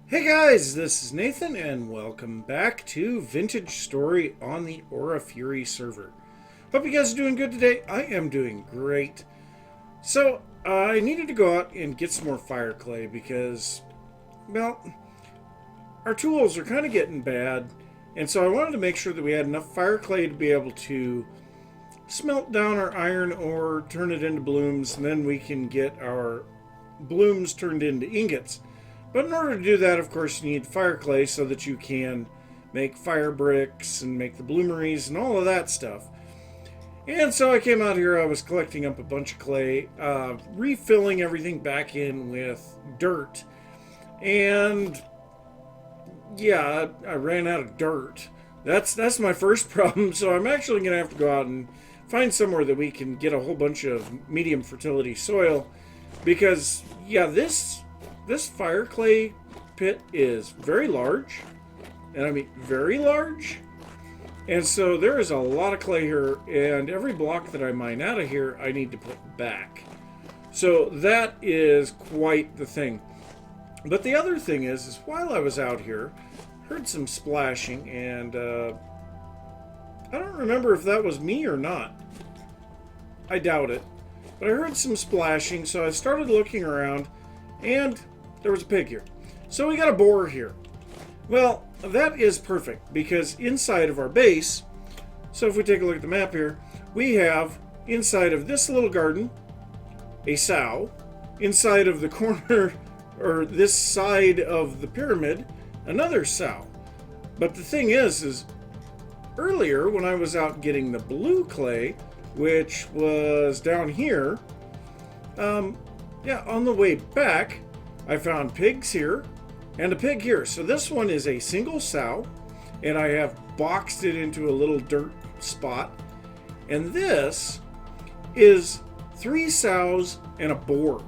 Hey guys, this is Nathan and welcome back to Vintage Story on the Aura Fury server. Hope you guys are doing good today. I am doing great. So, I needed to go out and get some more fire clay because, well, our tools are kind of getting bad. And so I wanted to make sure that we had enough fire clay to be able to smelt down our iron ore, turn it into blooms, and then we can get our blooms turned into ingots. But in order to do that, of course, you need fire clay so that you can make fire bricks and make the bloomeries and all of that stuff. And so I came out here, I was collecting up a bunch of clay, refilling everything back in with dirt. And yeah, I ran out of dirt. That's my first problem, so I'm actually going to have to go out and find somewhere that we can get a whole bunch of medium fertility soil. Because, yeah, this fire clay pit is very large, and I mean very large, and so there is a lot of clay here, and every block that I mine out of here I need to put back. So that is quite the thing. But the other thing is while I was out here, heard some splashing, and I don't remember if that was me or not. I doubt it. But I heard some splashing, so I started looking around, and there was a pig here. So we got a boar here. Well, that is perfect because inside of our base, so if we take a look at the map here, we have inside of this little garden a sow, inside of the corner or this side of the pyramid another sow. But the thing is earlier when I was out getting the blue clay, which was down here, on the way back I found pigs here and a pig here. So this one is a single sow, and I have boxed it into a little dirt spot. And this is 3 sows and a boar.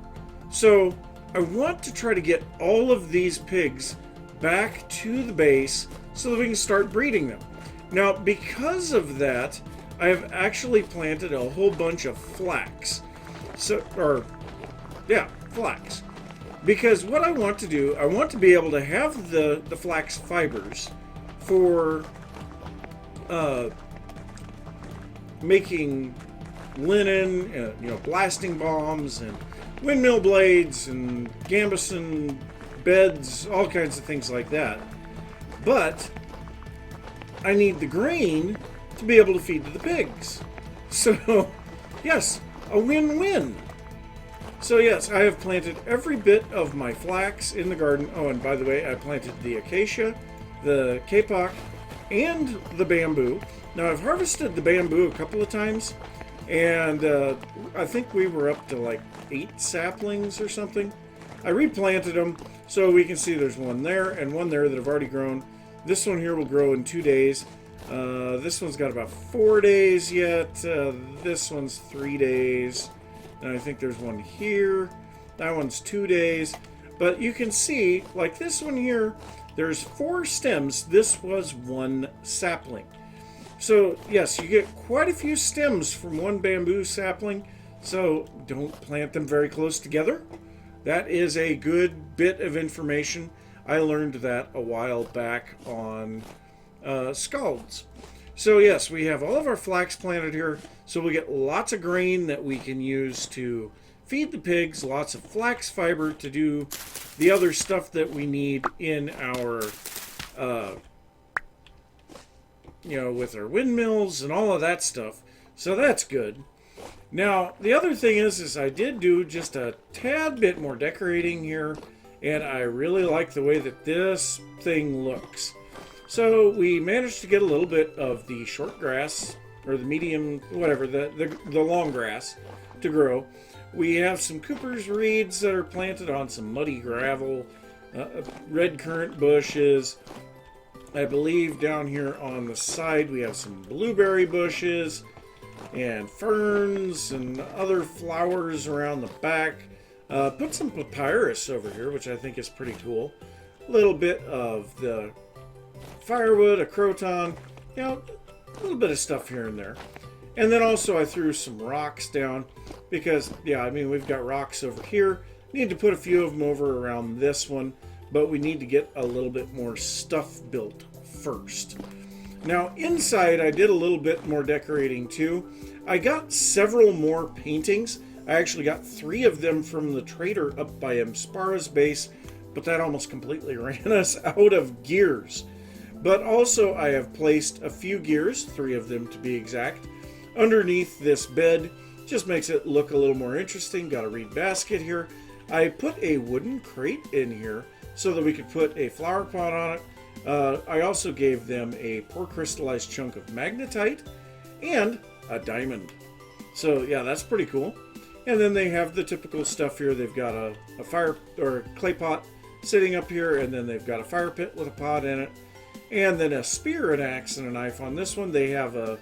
So I want to try to get all of these pigs back to the base so that we can start breeding them. Now, because of that, I have actually planted a whole bunch of flax. Flax. Because what I want to do, I want to be able to have the flax fibers for making linen, blasting bombs and windmill blades and gambeson beds, all kinds of things like that. But I need the grain to be able to feed to the pigs. So, yes, a win-win. So yes, I have planted every bit of my flax in the garden. Oh, and by the way, I planted the acacia, the kapok, and the bamboo. Now, I've harvested the bamboo a couple of times, and I think we were up to like 8 saplings or something. I replanted them, so we can see there's one there and one there that have already grown. This one here will grow in 2 days. This one's got about 4 days yet. This one's 3 days. And I think there's one here. That one's 2 days. But you can see, like this one here, there's 4 stems. This was 1 sapling. So, yes, you get quite a few stems from 1 bamboo sapling. So, don't plant them very close together. That is a good bit of information. I learned that a while back on Scalds. So yes, we have all of our flax planted here, so we get lots of grain that we can use to feed the pigs, lots of flax fiber to do the other stuff that we need in our, with our windmills and all of that stuff. So that's good. Now, the other thing is I did do just a tad bit more decorating here, and I really like the way that this thing looks. So we managed to get a little bit of the short grass, or the medium, whatever, the long grass to grow. We have some Cooper's reeds that are planted on some muddy gravel, red currant bushes. I believe down here on the side we have some blueberry bushes and ferns and other flowers around the back. Put some papyrus over here, which I think is pretty cool. A little bit of the firewood, a croton, a little bit of stuff here and there. And then also I threw some rocks down because, we've got rocks over here. Need to put a few of them over around this one. but we need to get a little bit more stuff built first. Now inside I did a little bit more decorating too. I got several more paintings. I actually got 3 of them from the trader up by Mspara's base, but that almost completely ran us out of gears. But also I have placed a few gears, 3 of them to be exact, underneath this bed. Just makes it look a little more interesting. Got a reed basket here. I put a wooden crate in here so that we could put a flower pot on it. I also gave them a pour crystallized chunk of magnetite and a diamond. So yeah, that's pretty cool. And then they have the typical stuff here. They've got a fire or clay pot sitting up here, and then they've got a fire pit with a pot in it, and then a spear, an axe, and a knife. On this one they have a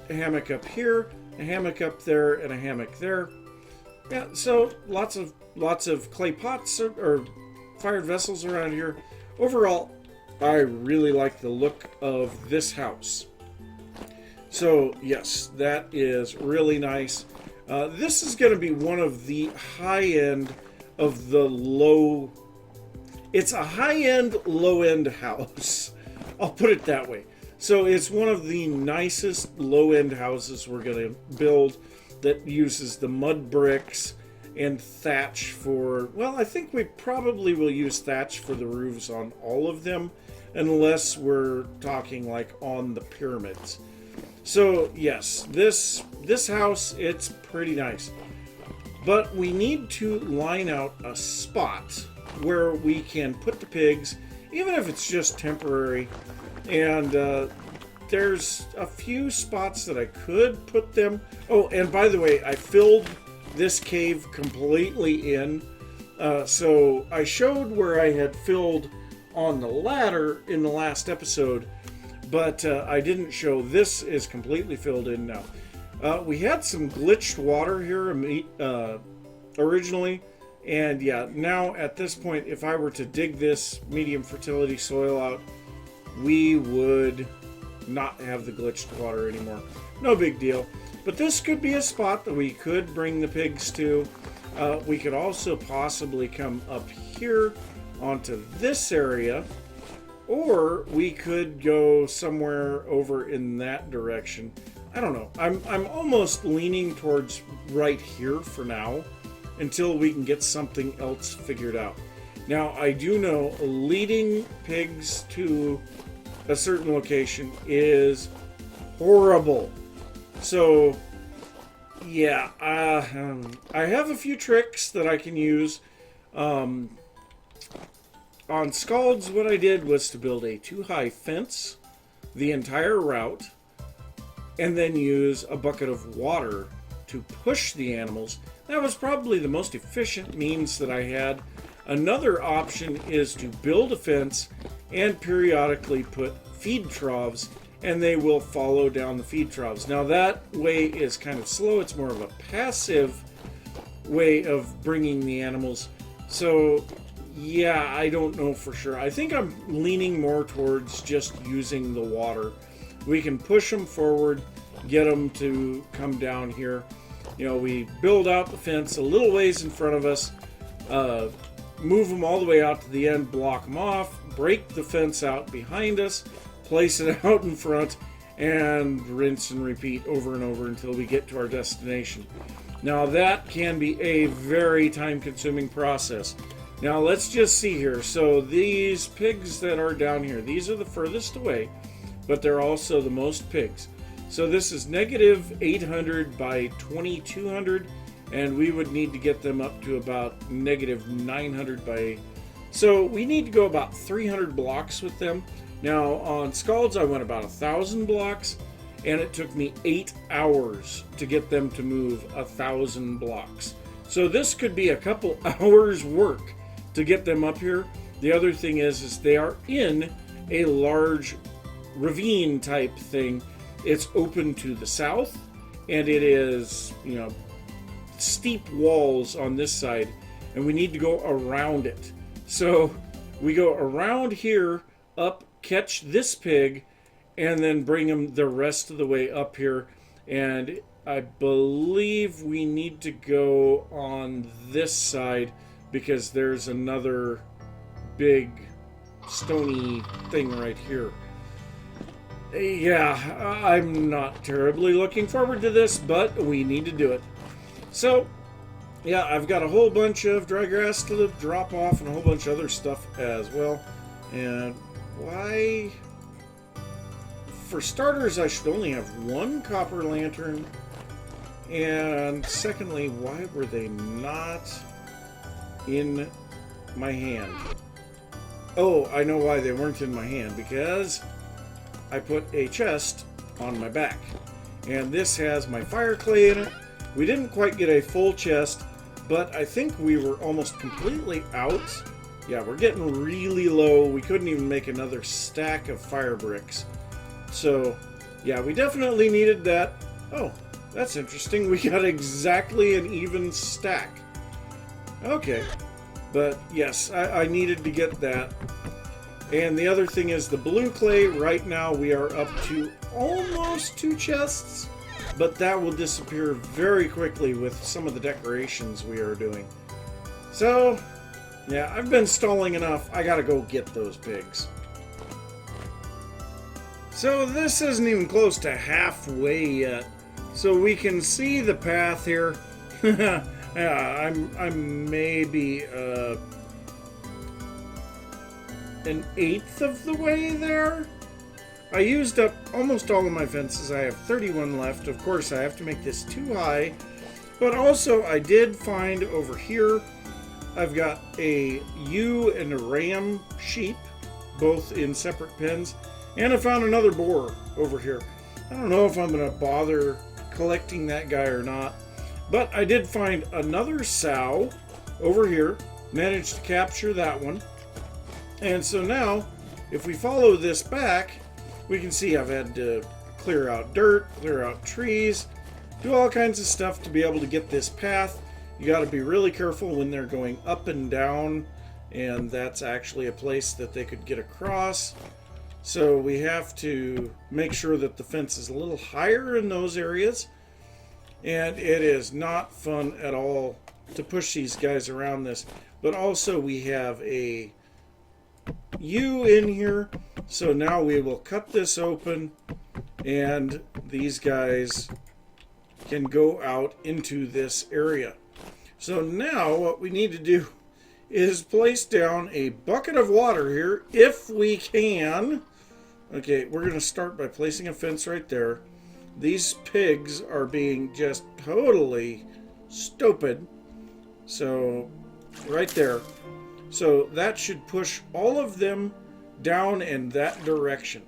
hammock up here, a hammock up there, and a hammock there. Yeah, so lots of clay pots or fired vessels around here. Overall, I really like the look of this house. So yes, that is really nice. This is going to be one of the high-end of the low... It's a high-end, low-end house. I'll put it that way. So it's one of the nicest low-end houses we're going to build that uses the mud bricks and thatch for... Well, I think we probably will use thatch for the roofs on all of them, unless we're talking like on the pyramids. So yes, this house, it's pretty nice. But we need to line out a spot where we can put the pigs, even if it's just temporary. And there's a few spots that I could put them. Oh, and by the way, I filled this cave completely in. So I showed where I had filled on the ladder in the last episode, but I didn't show this is completely filled in now. We had some glitched water here originally, and yeah, now at this point, if I were to dig this medium fertility soil out, we would not have the glitched water anymore. No big deal. But this could be a spot that we could bring the pigs to. We could also possibly come up here onto this area, or we could go somewhere over in that direction. I don't know. I'm almost leaning towards right here for now until we can get something else figured out. Now, I do know leading pigs to a certain location is horrible. So, yeah, I have a few tricks that I can use. On Scalds, what I did was to build a 2-high fence the entire route, and then use a bucket of water to push the animals. That was probably the most efficient means that I had. Another option is to build a fence and periodically put feed troughs, and they will follow down the feed troughs. Now that way is kind of slow. It's more of a passive way of bringing the animals. So yeah, I don't know for sure. I think I'm leaning more towards just using the water. We can push them forward, get them to come down here. You know, we build out the fence a little ways in front of us, move them all the way out to the end, block them off, break the fence out behind us, place it out in front, and rinse and repeat over and over until we get to our destination. Now that can be a very time-consuming process. Now let's just see here. So these pigs that are down here, these are the furthest away, but they're also the most pigs. So this is negative 800 by 2200, and we would need to get them up to about negative 900 by... So we need to go about 300 blocks with them. Now on Scalds I went about 1,000 blocks, and it took me 8 hours to get them to move 1,000 blocks. So this could be a couple hours work to get them up here. The other thing is they are in a large ravine type thing. It's open to the south, and it is, you know, steep walls on this side, and we need to go around it. So we go around here, up, catch this pig, and then bring him the rest of the way up here. And I believe we need to go on this side because there's another big stony thing right here. Yeah, I'm not terribly looking forward to this, but we need to do it. So, yeah, I've got a whole bunch of dry grass to drop off and a whole bunch of other stuff as well. And why? For starters, I should only have one copper lantern. And secondly, why were they not in my hand? Oh, I know why they weren't in my hand. Because I put a chest on my back. And this has my fire clay in it. We didn't quite get a full chest, but I think we were almost completely out. Yeah, we're getting really low. We couldn't even make another stack of fire bricks. So, yeah, we definitely needed that. Oh, that's interesting. We got exactly an even stack. Okay, but yes, I needed to get that. And the other thing is the blue clay. Right now we are up to almost 2 chests, but that will disappear very quickly with some of the decorations we are doing. So, yeah, I've been stalling enough. I gotta go get those pigs. So this isn't even close to halfway yet. So we can see the path here. Yeah, I'm maybe an eighth of the way there. I used up almost all of my fences. I have 31 left. Of course, I have to make this too high. But also, I did find over here, I've got a ewe and a ram sheep, both in separate pens. And I found another boar over here. I don't know if I'm going to bother collecting that guy or not. But I did find another sow over here. Managed to capture that one. And so now, if we follow this back, we can see I've had to clear out dirt, clear out trees, do all kinds of stuff to be able to get this path. You got to be really careful when they're going up and down, and that's actually a place that they could get across. So we have to make sure that the fence is a little higher in those areas. And it is not fun at all to push these guys around this. But also we have a ewe in here. So now we will cut this open and these guys can go out into this area. So now what we need to do is place down a bucket of water here if we can. Okay, we're going to start by placing a fence right there. These pigs are being just totally stupid. So, right there. So, that should push all of them down in that direction.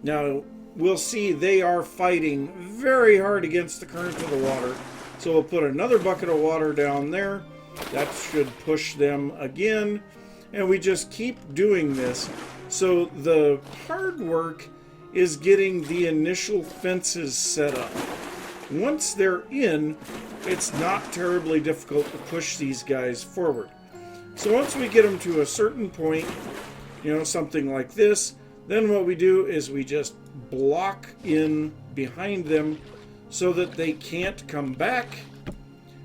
Now, we'll see they are fighting very hard against the current of the water. So, we'll put another bucket of water down there. That should push them again. And we just keep doing this. So, the hard work is getting the initial fences set up. Once they're in, it's not terribly difficult to push these guys forward. So once we get them to a certain point, you know, something like this, then what we do is we just block in behind them so that they can't come back.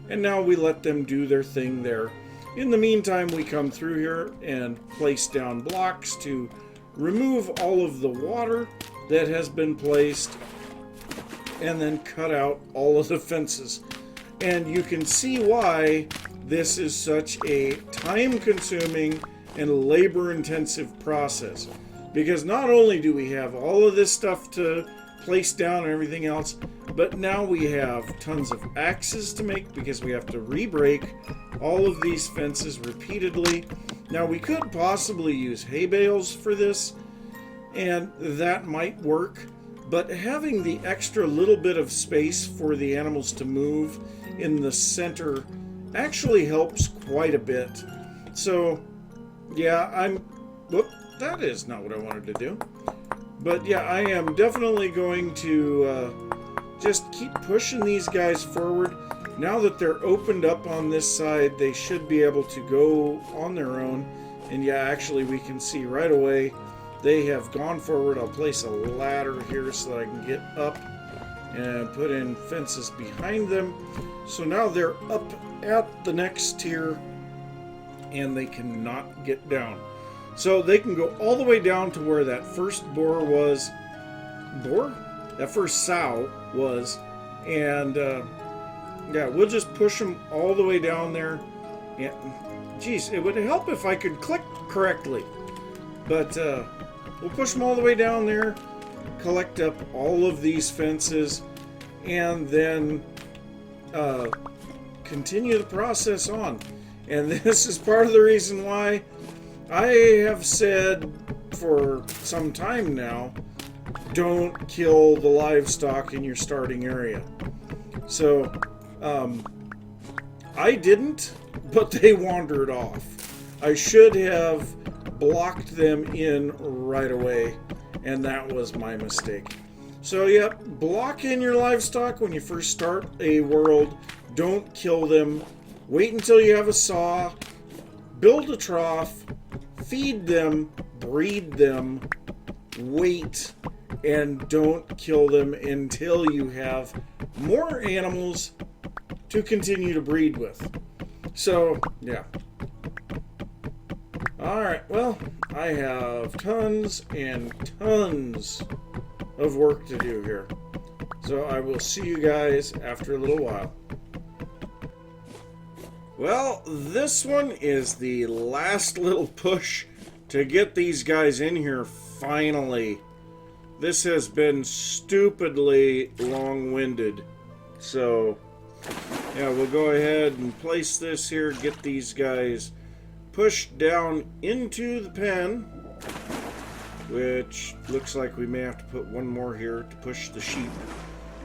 And now we let them do their thing there. In the meantime, we come through here and place down blocks to remove all of the water that has been placed and then cut out all of the fences. And you can see why this is such a time-consuming and labor-intensive process. Because not only do we have all of this stuff to place down and everything else, but now we have tons of axes to make because we have to re-break all of these fences repeatedly. Now we could possibly use hay bales for this, and that might work, but having the extra little bit of space for the animals to move in the center actually helps quite a bit. So, yeah, whoop, that is not what I wanted to do. But yeah, I am definitely going to just keep pushing these guys forward. Now that they're opened up on this side, they should be able to go on their own. And yeah, actually we can see right away they have gone forward. I'll place a ladder here so that I can get up and put in fences behind them. So now they're up at the next tier and they cannot get down. So they can go all the way down to where that first boar was. That first sow was. And yeah, we'll just push them all the way down there. Yeah, geez, it would help if I could click correctly. But we'll push them all the way down there, collect up all of these fences, and then continue the process on. And this is part of the reason why I have said for some time now, don't kill the livestock in your starting area. So I didn't, but they wandered off. I should have blocked them in right away, and that was my mistake. So yep, block in your livestock when you first start a world. Don't kill them. Wait until you have a saw. Build a trough. Feed them. Breed them. Wait. And don't kill them until you have more animals to continue to breed with. So, yeah. Alright, well, I have tons and tons of work to do here. So I will see you guys after a little while. Well, this one is the last little push to get these guys in here finally. This has been stupidly long-winded. So, yeah, we'll go ahead and place this here, get these guys pushed down into the pen, which looks like we may have to put one more here to push the sheep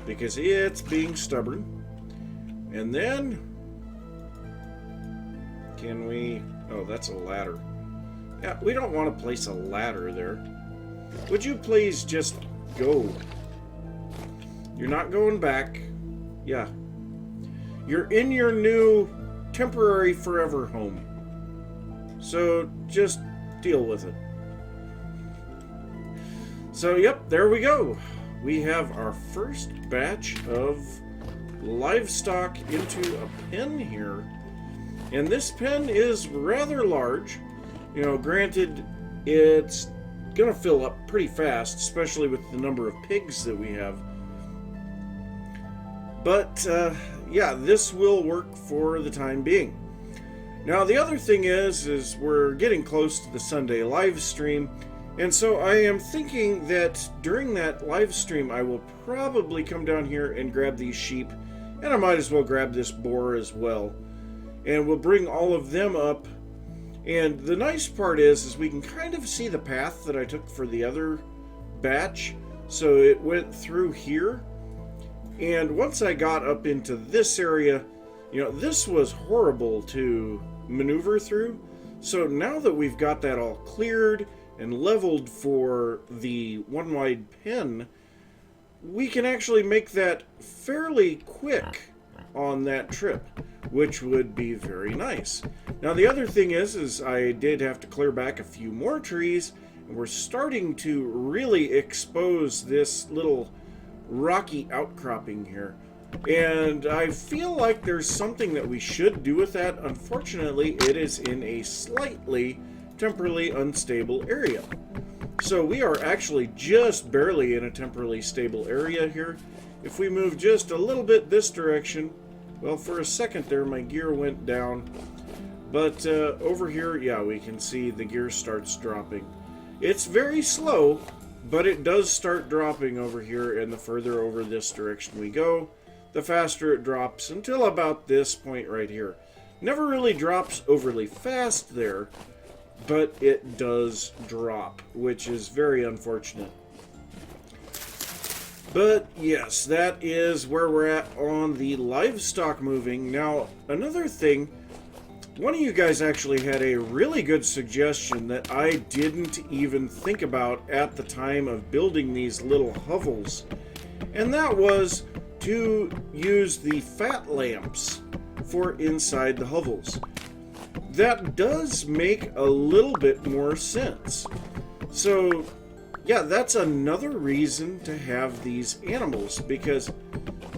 because it's being stubborn. And then, can we... oh, that's a ladder. Yeah, we don't want to place a ladder there. Would you please just go? You're not going back. Yeah. You're in your new temporary forever home. So just deal with it. So, yep, there we go. We have our first batch of livestock into a pen here. And this pen is rather large. You know, granted, it's gonna fill up pretty fast, especially with the number of pigs that we have. But yeah, this will work for the time being. Now the other thing is we're getting close to the Sunday live stream, and so I am thinking that during that live stream I will probably come down here and grab these sheep, and I might as well grab this boar as well, and we'll bring all of them up. And the nice part is we can kind of see the path that I took for the other batch. So it went through here. And once I got up into this area, you know, this was horrible to maneuver through. So now that we've got that all cleared and leveled for the one wide pen, we can actually make that fairly quick on that trip, which would be very nice. Now the other thing is I did have to clear back a few more trees, and we're starting to really expose this little rocky outcropping here. And I feel like there's something that we should do with that. Unfortunately, it is in a slightly temporally unstable area. So we are actually just barely in a temporally stable area here. If we move just a little bit this direction, well, for a second there my gear went down. But over here, yeah, we can see the gear starts dropping. It's very slow, but it does start dropping over here, and the further over this direction we go, the faster it drops until about this point right here. Never really drops overly fast there, but it does drop, which is very unfortunate. But yes, that is where we're at on the livestock moving. Now, another thing, one of you guys actually had a really good suggestion that I didn't even think about at the time of building these little hovels, and that was to use the fat lamps for inside the hovels. That does make a little bit more sense. So yeah, that's another reason to have these animals, because,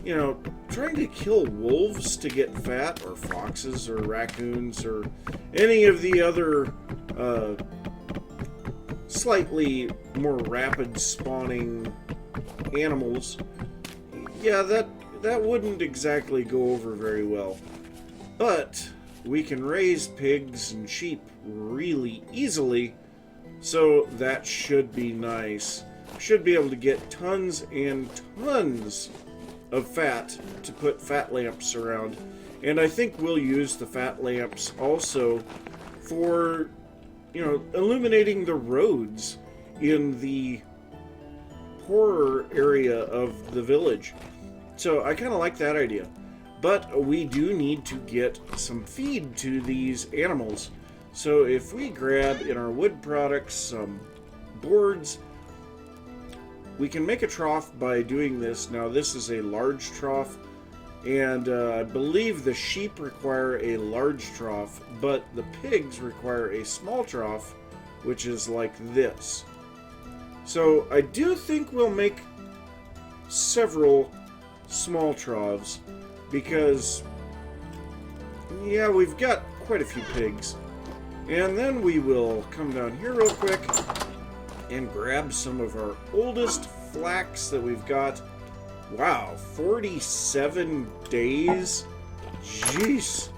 you know, trying to kill wolves to get fat, or foxes, or raccoons, or any of the other slightly more rapid spawning animals, yeah, that wouldn't exactly go over very well. But we can raise pigs and sheep really easily, so that should be nice. Should be able to get tons and tons of fat to put fat lamps around. And I think we'll use the fat lamps also for, you know, illuminating the roads in the poorer area of the village. So I kind of like that idea. But we do need to get some feed to these animals. So if we grab in our wood products some boards, we can make a trough by doing this. Now this is a large trough, and I believe the sheep require a large trough, but the pigs require a small trough, which is like this. So I do think we'll make several small troughs, because, yeah, we've got quite a few pigs. And then we will come down here real quick and grab some of our oldest flax that we've got. Wow, 47 days? Jeez.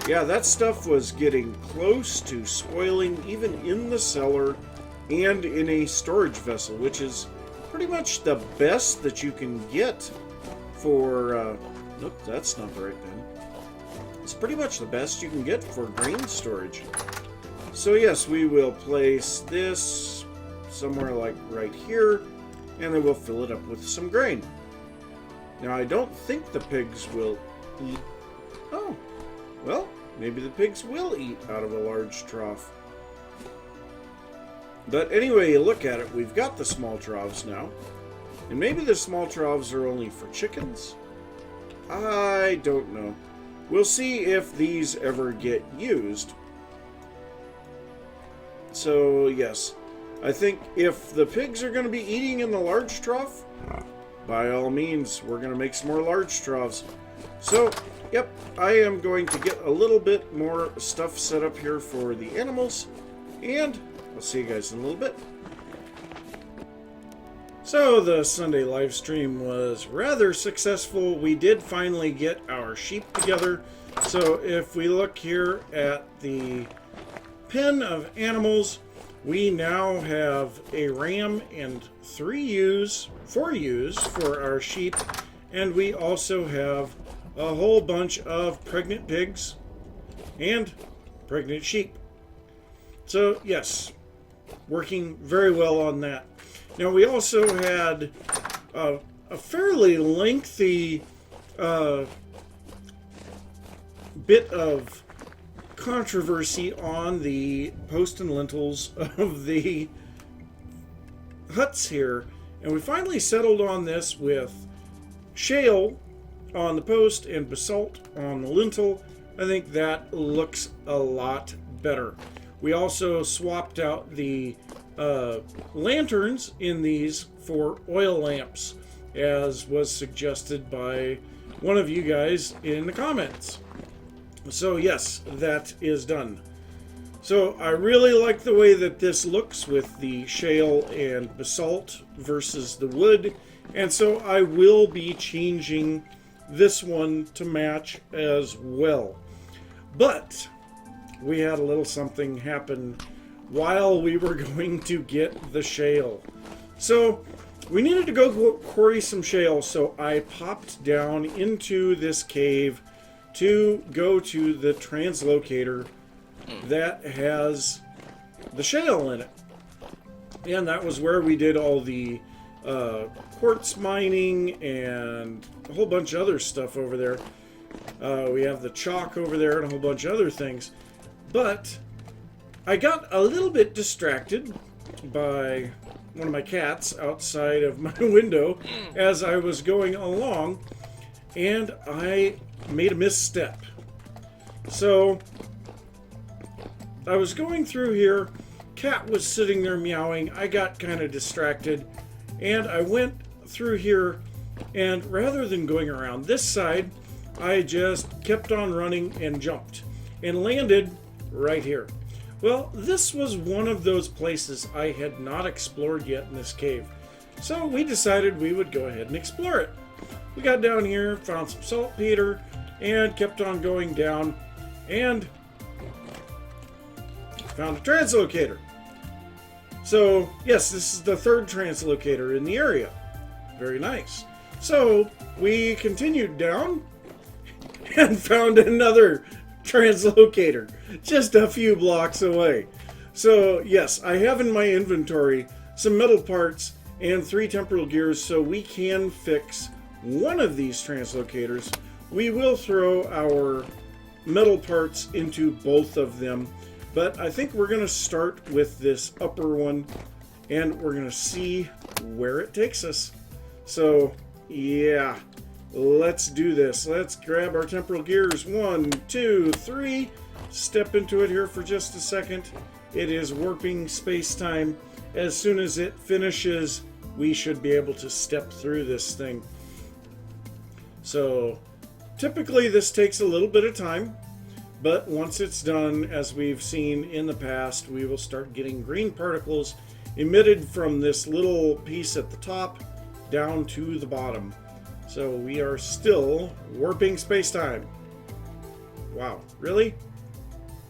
Yeah, that stuff was getting close to spoiling even in the cellar and in a storage vessel, which is pretty much the best that you can get for... nope, that's not the right bin. It's pretty much the best you can get for grain storage. So yes, we will place this somewhere like right here, and then we'll fill it up with some grain. Now, I don't think the pigs will eat... Oh, well, maybe the pigs will eat out of a large trough. But anyway, you look at it, we've got the small troughs now. And maybe the small troughs are only for chickens? I don't know. We'll see if these ever get used. So, yes. I think if the pigs are going to be eating in the large trough, by all means, we're going to make some more large troughs. So, yep, I am going to get a little bit more stuff set up here for the animals, and I'll see you guys in a little bit. So, the Sunday live stream was rather successful. We did finally get our sheep together. So, if we look here at the pen of animals, we now have a ram and 4 ewes for our sheep, and we also have a whole bunch of pregnant pigs and pregnant sheep. So yes, working very well on that. Now we also had a fairly lengthy bit of controversy on the post and lintels of the huts here, and we finally settled on this with shale on the post and basalt on the lintel. I think that looks a lot better. We also swapped out the lanterns in these for oil lamps, as was suggested by one of you guys in the comments. So yes, that is done. So I really like the way that this looks with the shale and basalt versus the wood, and so I will be changing this one to match as well. But we had a little something happen while we were going to get the shale. So we needed to go quarry some shale, so I popped down into this cave to go to the translocator that has the shale in it. And that was where we did all the quartz mining and a whole bunch of other stuff over there. We have the chalk over there and a whole bunch of other things. But I got a little bit distracted by one of my cats outside of my window as I was going along, and I made a misstep. So I was going through here, cat was sitting there meowing, I got kind of distracted, and I went through here, and rather than going around this side, I just kept on running and jumped and landed right here. Well, this was one of those places I had not explored yet in this cave. So we decided we would go ahead and explore it. We got down here, found some saltpeter, and kept on going down, and found a translocator. So, yes, this is the third translocator in the area. Very nice. So, we continued down and found another translocator just a few blocks away. So, yes, I have in my inventory some metal parts and 3 temporal gears, so we can fix one of these translocators. We will throw our metal parts into both of them, but I think we're going to start with this upper one, and we're going to see where it takes us. So, yeah, let's do this. Let's grab our temporal gears. 1, 2, 3. Step into it here for just a second. It is warping space-time. As soon as it finishes, we should be able to step through this thing. So, typically this takes a little bit of time, but once it's done, as we've seen in the past, we will start getting green particles emitted from this little piece at the top down to the bottom. So we are still warping space-time. Wow, really?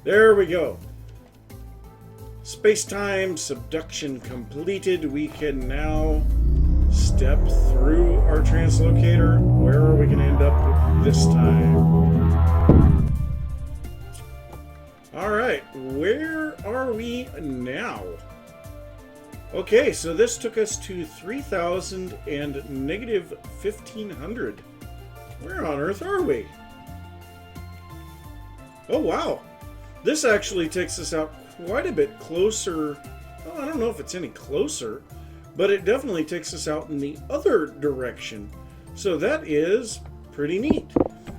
There we go. Space-time subduction completed. We can now step through our translocator. Where are we going to end up this time? Alright, where are we now? Okay, so this took us to 3,000 and negative 1,500. Where on earth are we? Oh, wow. This actually takes us out quite a bit closer. Well, I don't know if it's any closer, but it definitely takes us out in the other direction. So that is pretty neat.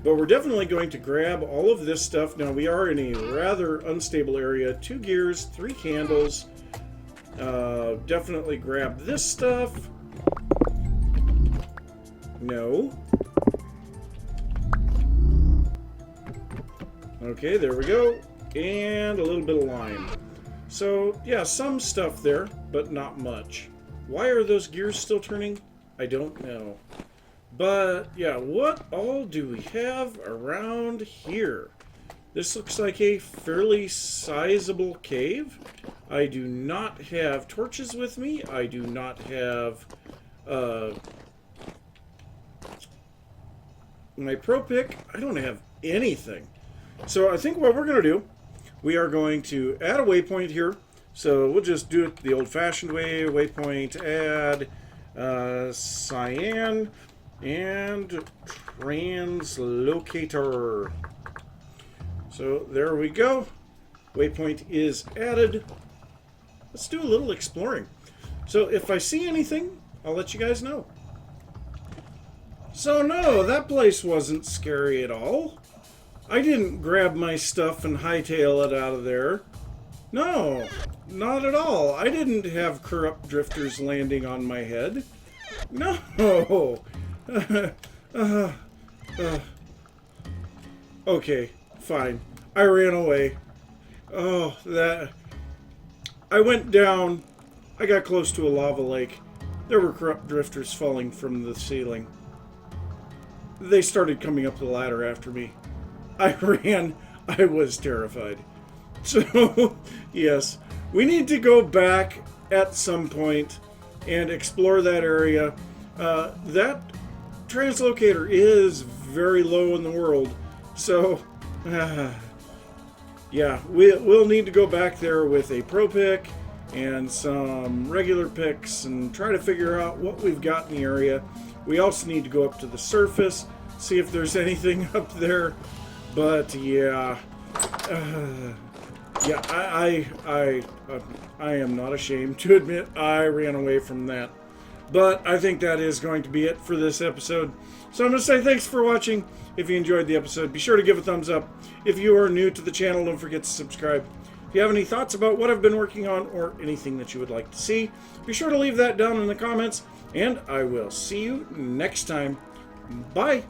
But we're definitely going to grab all of this stuff. Now, we are in a rather unstable area. 2 gears, 3 candles. Definitely grab this stuff. No. Okay, there we go. And a little bit of lime. So, yeah, some stuff there, but not much. Why are those gears still turning? I don't know. But, yeah, what all do we have around here? This looks like a fairly sizable cave. I do not have torches with me. I do not have my pro pick. I don't have anything. So I think what we're going to do, we are going to add a waypoint here. So we'll just do it the old-fashioned way. Waypoint, add cyan, and Translocator. So there we go. Waypoint is added. Let's do a little exploring. So if I see anything, I'll let you guys know. So no, that place wasn't scary at all. I didn't grab my stuff and hightail it out of there. No, not at all. I didn't have corrupt drifters landing on my head. No. Okay, fine. I ran away. Oh, that... I went down. I got close to a lava lake. There were corrupt drifters falling from the ceiling. They started coming up the ladder after me. I ran. I was terrified. So, yes, we need to go back at some point and explore that area. That translocator is very low in the world. So, yeah, we'll need to go back there with a pro pick and some regular picks and try to figure out what we've got in the area. We also need to go up to the surface, see if there's anything up there. But yeah, yeah, I am not ashamed to admit I ran away from that. But I think that is going to be it for this episode. So I'm going to say thanks for watching. If you enjoyed the episode, be sure to give a thumbs up. If you are new to the channel, don't forget to subscribe. If you have any thoughts about what I've been working on or anything that you would like to see, be sure to leave that down in the comments. And I will see you next time. Bye.